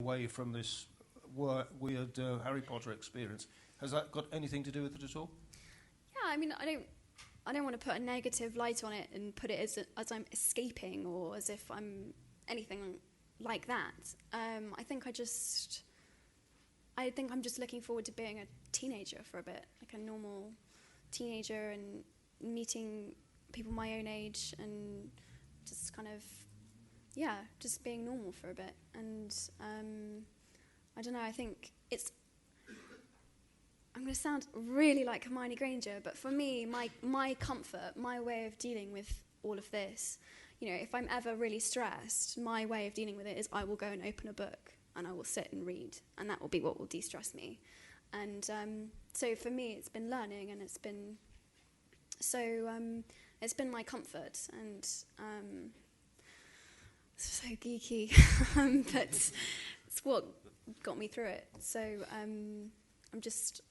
away from this weird Harry Potter experience. Has that got anything to do with it at all? Yeah, I mean, I don't want to put a negative light on it and put it as I'm escaping or as if I'm anything like that. I think I'm just looking forward to being a teenager for a bit, like a normal teenager, and meeting people my own age and just kind of, yeah, just being normal for a bit. And I don't know, I think I'm going to sound really like Hermione Granger, but for me, my comfort, my way of dealing with all of this, if I'm ever really stressed, my way of dealing with it is I will go and open a book and I will sit and read, and that will be what will de-stress me. And so for me, it's been learning, and it's been my comfort, and so geeky, but it's what got me through it. So it's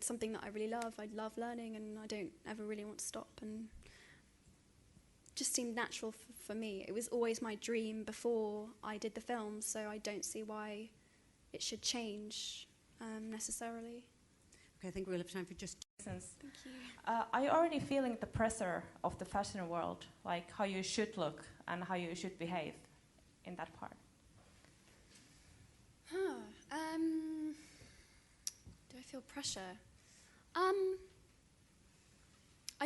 something that I really love. I love learning, and I don't ever really want to stop, and it just seemed natural for me. It was always my dream before I did the film, so I don't see why it should change necessarily. Okay, I think we'll have time for just... Thank you. Are you already feeling the pressure of the fashion world, like how you should look and how you should behave in that part? Do I feel pressure? I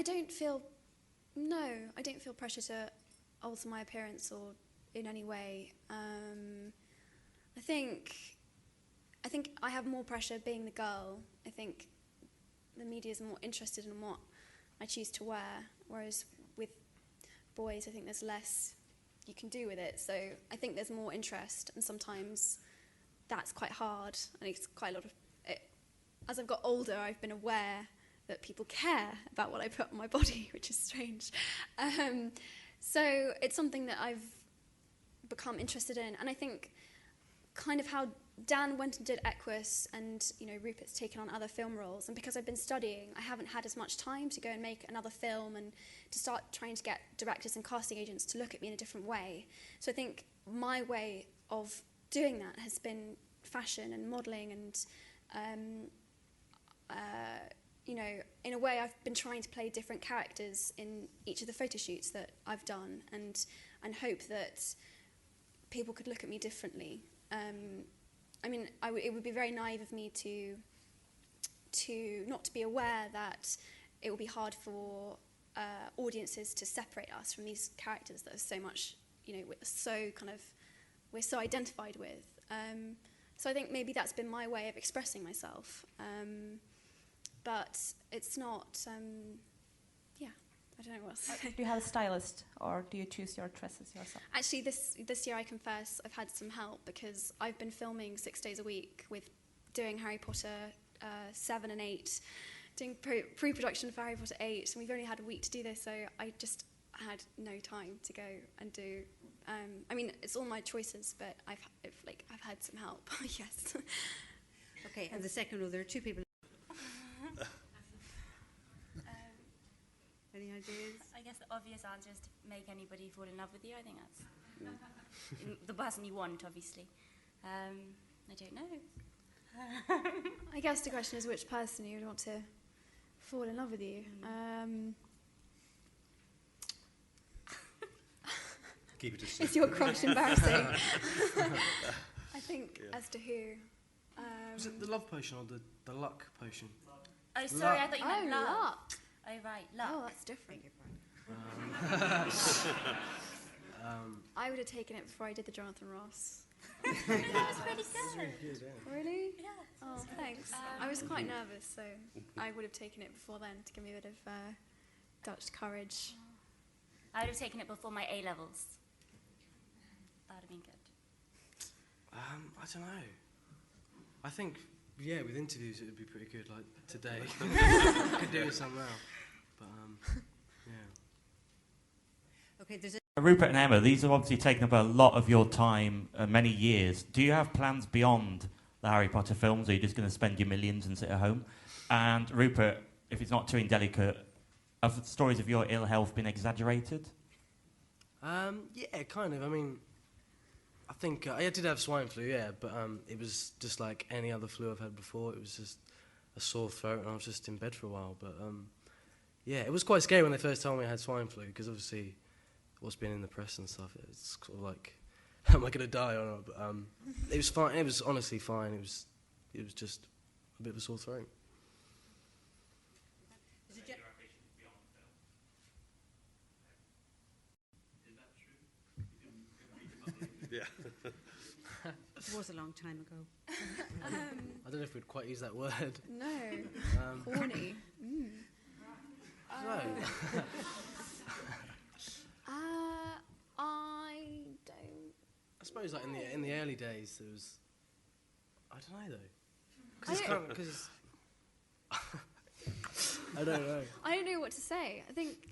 don't feel pressure to alter my appearance or in any way. I think I have more pressure being the girl. I think the media is more interested in what I choose to wear, whereas with boys, I think there's less you can do with it. So I think there's more interest, and sometimes that's quite hard, and it's quite a lot of it. As I've got older, I've been aware that people care about what I put on my body, which is strange. So it's something that I've become interested in, and I think kind of how Dan went and did Equus, and Rupert's taken on other film roles, and because I've been studying, I haven't had as much time to go and make another film and to start trying to get directors and casting agents to look at me in a different way. So I think my way of doing that has been fashion and modelling, and in a way I've been trying to play different characters in each of the photo shoots that I've done, and hope that people could look at me differently. It would be very naive of me to not to be aware that it will be hard for audiences to separate us from these characters that are so much, we're so identified with. So I think maybe that's been my way of expressing myself. But it's not, I don't know what else to say. Do you have a stylist, or do you choose your dresses yourself? Actually, this year, I confess, I've had some help, because I've been filming 6 days a week with doing Harry Potter 7 and 8, doing pre-production for Harry Potter 8, and we've only had a week to do this, so I just had no time to go and do. It's all my choices, but I've had some help. Yes. Okay, and the second row, there are two people. Any ideas? I guess the obvious answer is to make anybody fall in love with you. I think that's the person you want, obviously. I don't know. I guess the question is which person you would want to fall in love with you. Keep it a secret. Is your crush embarrassing? I think as to who. Was it the love potion or the luck potion? Oh, sorry, I thought you meant love. Luck. Oh, right, luck. Oh, that's different. I would have taken it before I did the Jonathan Ross. That was pretty good. Really? Yeah. Oh, thanks. I was quite nervous, so I would have taken it before then to give me a bit of Dutch courage. I would have taken it before my A-levels. That would have been good. I don't know. I think, with interviews it would be pretty good, like today. Could do with some now. But, Okay, there's Rupert and Emma, these have obviously taken up a lot of your time, many years. Do you have plans beyond the Harry Potter films, or are you just going to spend your millions and sit at home? And Rupert, if it's not too indelicate, have the stories of your ill health been exaggerated? yeah, kind of. I think I did have swine flu, yeah, but it was just like any other flu I've had before. It was just a sore throat, and I was just in bed for a while. But yeah, it was quite scary when they first told me I had swine flu, because obviously what's been in the press and stuff, it's sort of like, am I going to die or not? But it was fine. It was honestly fine. It was just a bit of a sore throat. There's a gen- It was a long time ago. I don't know if we'd quite use that word. No. Um, Horny. so, I don't. I suppose like in the early days there was, I don't know though, I don't- because I don't know. I don't know what to say. I think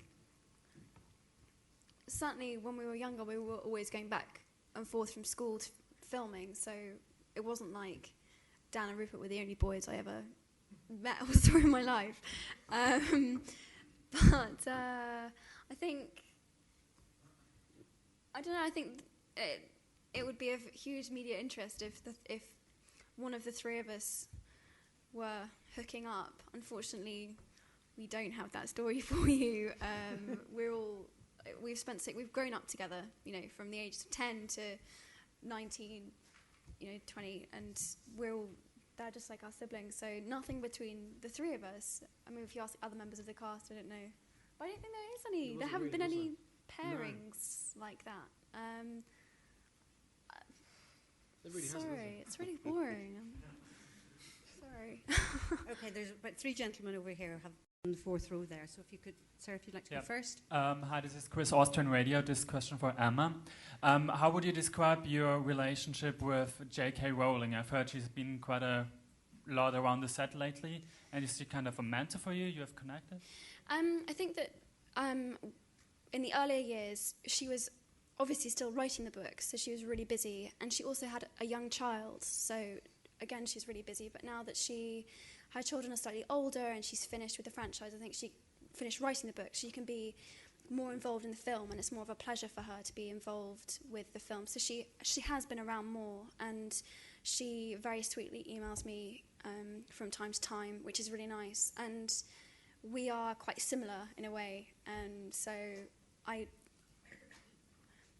certainly when we were younger, we were always going back and forth from school to filming, so it wasn't like Dan and Rupert were the only boys I ever met or saw in my life. But I think, I don't know, I think it would be of huge media interest if one of the three of us were hooking up. Unfortunately, we don't have that story for you. We've grown up together, you know, from the ages of 10 to 19, you know, 20, and they're just like our siblings, so nothing between the three of us. I mean, if you ask other members of the cast, I don't know. But I don't think there is any, there haven't been any pairings like that. There really hasn't, has Sorry, it's really boring. Sorry. Okay, there's about three gentlemen over here have on the fourth row there. So if you could, sir, if you'd like to go first. Hi, this is Chris, Austrian Radio. This question for Emma. How would you describe your relationship with J.K. Rowling? I've heard she's been quite a lot around the set lately. And is she kind of a mentor for you? You have connected? I think that in the earlier years, she was obviously still writing the books, so she was really busy. And she also had a young child, so again, she's really busy. But now that her children are slightly older and she's finished with the franchise, I think she finished writing the book, she can be more involved in the film, and it's more of a pleasure for her to be involved with the film. So she has been around more, and she very sweetly emails me from time to time, which is really nice. And we are quite similar in a way, and so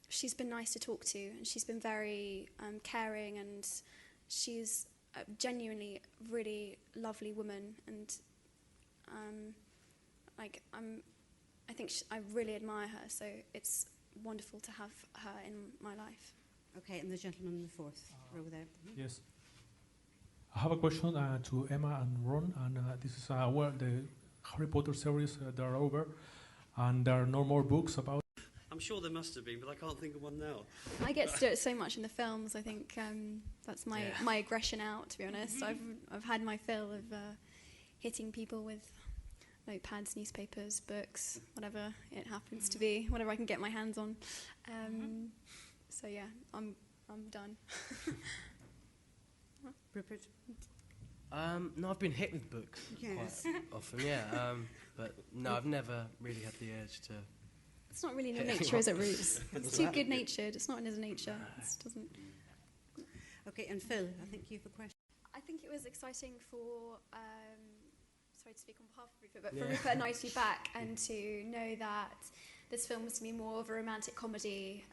she's been nice to talk to, and she's been very caring, and she's a genuinely really lovely woman, and I think I really admire her, so it's wonderful to have her in my life. Okay, and the gentleman in the fourth row there. Yes. I have a question to Emma and Ron, and this is well, the Harry Potter series, they're over, and there are no more books about. I'm sure there must have been, but I can't think of one now. I get to do it so much in the films. I think that's my aggression out, to be honest. I've had my fill of hitting people with notepads, newspapers, books, whatever it happens to be, whatever I can get my hands on. So yeah, I'm done. Rupert? No, I've been hit with books Yes. quite often, yeah. But no, I've never really had the urge to. It's not really in the nature, is it, Roots? It's too good-natured. It's not in his nature. It doesn't. Okay, and Phil, I think you have a question. I think it was exciting for, sorry to speak on behalf of Rupert, but for Rupert and I to be back and to know that this film was to be more of a romantic comedy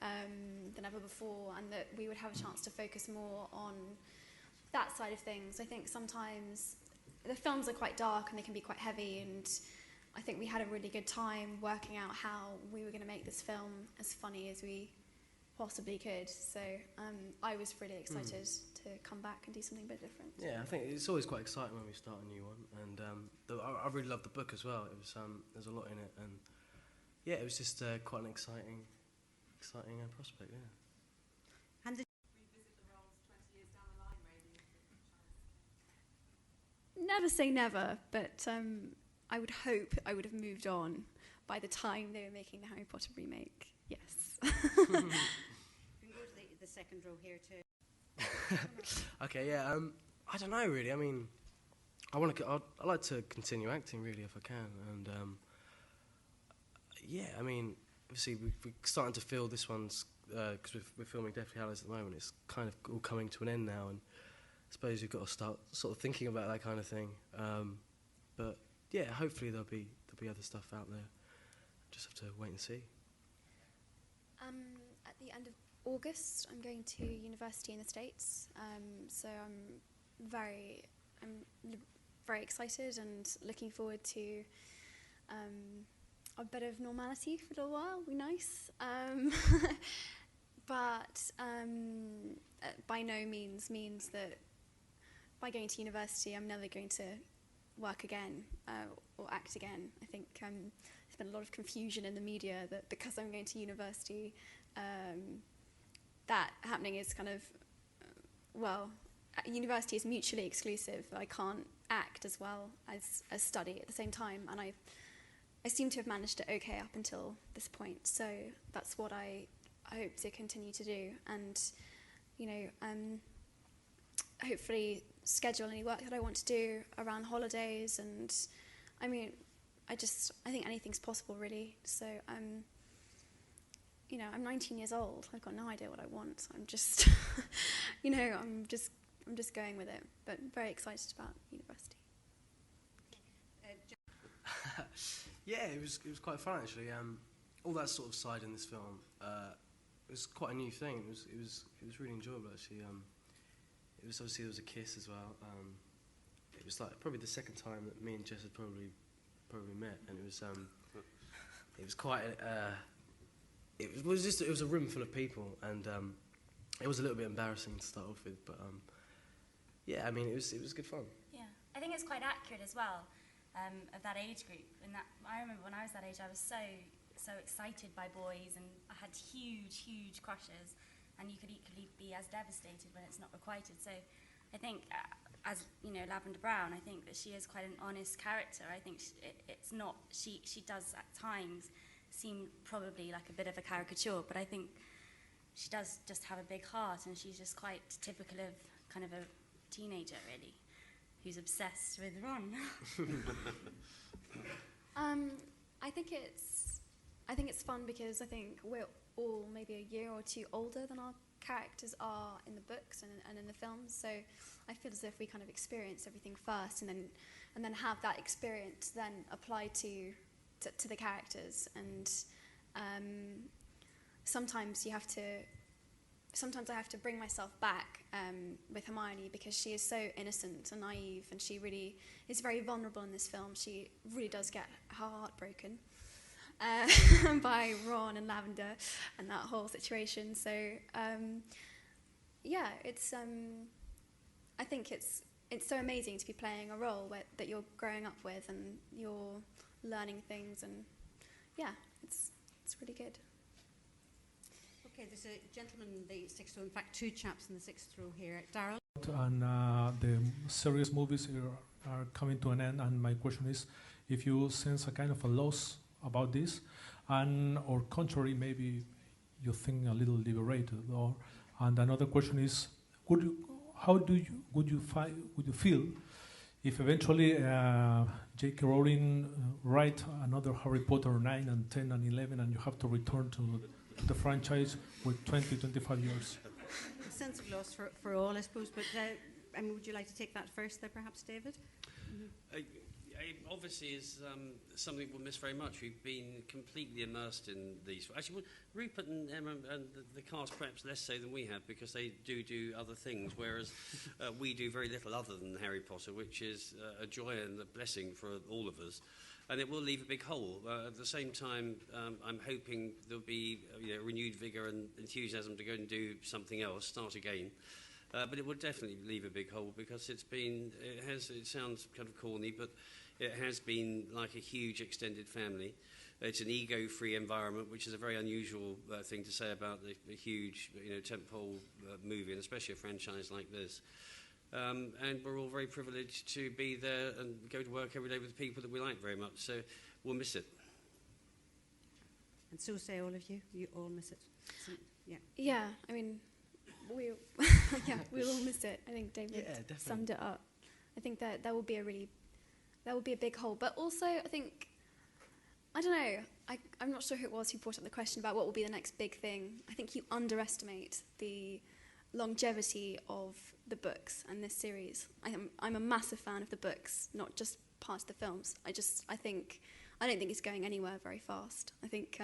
than ever before, and that we would have a chance to focus more on that side of things. I think sometimes the films are quite dark and they can be quite heavy, and I think we had a really good time working out how we were going to make this film as funny as we possibly could. So I was really excited to come back and do something a bit different. Yeah, I think it's always quite exciting when we start a new one, and I really loved the book as well. It was there's a lot in it, and yeah, it was just quite an exciting prospect. Yeah. And the Never say never, but I would hope I would have moved on by the time they were making the Harry Potter remake. Yes. we can go to the second row here too. Okay, yeah. I don't know really. I mean, I like to continue acting really if I can, and yeah. I mean, obviously we're starting to feel this one's because we're filming Deathly Hallows at the moment, it's kind of all coming to an end now, and I suppose you've got to start sort of thinking about that kind of thing. But yeah, hopefully there'll be other stuff out there. Just have to wait and see. At the end of August, I'm going to university in the States, so I'm very excited and looking forward to a bit of normality for a little while. It'll be nice, but by no means that by going to university I'm never going to work again or act again. I think there's been a lot of confusion in the media that because I'm going to university, that happening is kind of, university is mutually exclusive. I can't act as well as study at the same time, and I seem to have managed it okay up until this point, so that's what I hope to continue to do, and hopefully schedule any work that I want to do around holidays, and I think anything's possible really. So I'm 19 years old. I've got no idea what I want. I'm just I'm just going with it, but very excited about university. Yeah, it was quite fun actually. All that sort of side in this film, it was quite a new thing. It was really enjoyable actually. It was obviously there was a kiss as well. It was like probably the second time that me and Jess had probably met, and it was quite. It was a room full of people, and it was a little bit embarrassing to start off with, but yeah, I mean it was good fun. Yeah, I think it's quite accurate as well of that age group. And that I remember when I was that age, I was so excited by boys, and I had huge crushes. And you could equally be as devastated when it's not requited. So I think, as Lavender Brown, I think that she is quite an honest character. I think it's not, she does at times seem probably like a bit of a caricature, but I think she does just have a big heart, and she's just quite typical of kind of a teenager, really, who's obsessed with Ron. I think it's fun because I think we're all maybe a year or two older than our characters are in the books and in the films, so I feel as if we kind of experience everything first and then have that experience then apply to the characters, and sometimes I have to bring myself back with Hermione, because she is so innocent and naive, and she really is very vulnerable in this film. She really does get her heart broken by Ron and Lavender and that whole situation. So yeah, it's I think it's so amazing to be playing a role that you're growing up with, and you're learning things, and yeah, it's really good. Okay, there's a gentleman in the sixth row, in fact 2 chaps in the sixth row here. Darryl? And the serious movies are coming to an end, and my question is if you sense a kind of a loss about this, and or contrary, maybe you think a little liberated. And another question is, would you feel if eventually J.K. Rowling write another Harry Potter 9 and 10 and 11, and you have to return to the franchise with 20-25 years? A sense of loss for all, I suppose, but would you like to take that first there, perhaps, David? It obviously is something we'll miss very much. We've been completely immersed in these. Actually, Rupert and Emma and the cast perhaps less so than we have, because they do other things, whereas we do very little other than Harry Potter, which is a joy and a blessing for all of us. And it will leave a big hole. At the same time, I'm hoping there'll be renewed vigour and enthusiasm to go and do something else, start again. But it will definitely leave a big hole, because it sounds kind of corny, but it has been like a huge extended family. It's an ego-free environment, which is a very unusual thing to say about the huge tentpole movie, and especially a franchise like this. And we're all very privileged to be there and go to work every day with people that we like very much. So we'll miss it. And so say all of you. You all miss it. So, yeah. Yeah, I mean, we'll all miss it. I think David summed it up. I think that will be a big hole. But also, I think I don't know. I'm not sure who it was who brought up the question about what will be the next big thing. I think you underestimate the longevity of the books and this series. I'm a massive fan of the books, not just past the films. I don't think it's going anywhere very fast. I think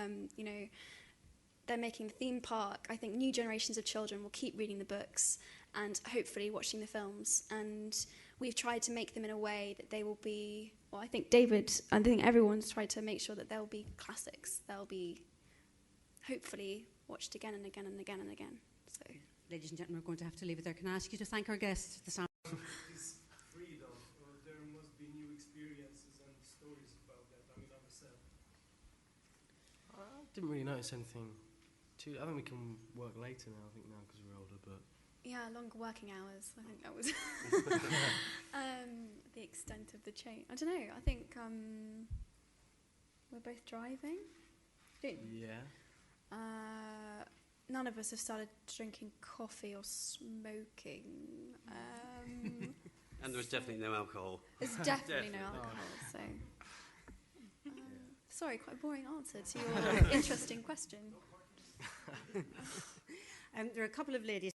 they're making the theme park. I think new generations of children will keep reading the books and hopefully watching the films. And we've tried to make them in a way that they will be, well, I think everyone's tried to make sure that they'll be classics. They'll be hopefully watched again and again and again and again. So, ladies and gentlemen, we're going to have to leave it there. Can I ask you to thank our guests this afternoon? This freedom, there must be new experiences and stories about that. I mean, on the set. I didn't really notice anything. I think we can work later now. I think now because we're older, but yeah, longer working hours. I think that was the extent of the change. I don't know. I think we're both driving. yeah. None of us have started drinking coffee or smoking. And there was definitely no alcohol. There's definitely no alcohol. So, sorry, quite a boring answer to your interesting question. There are a couple of ladies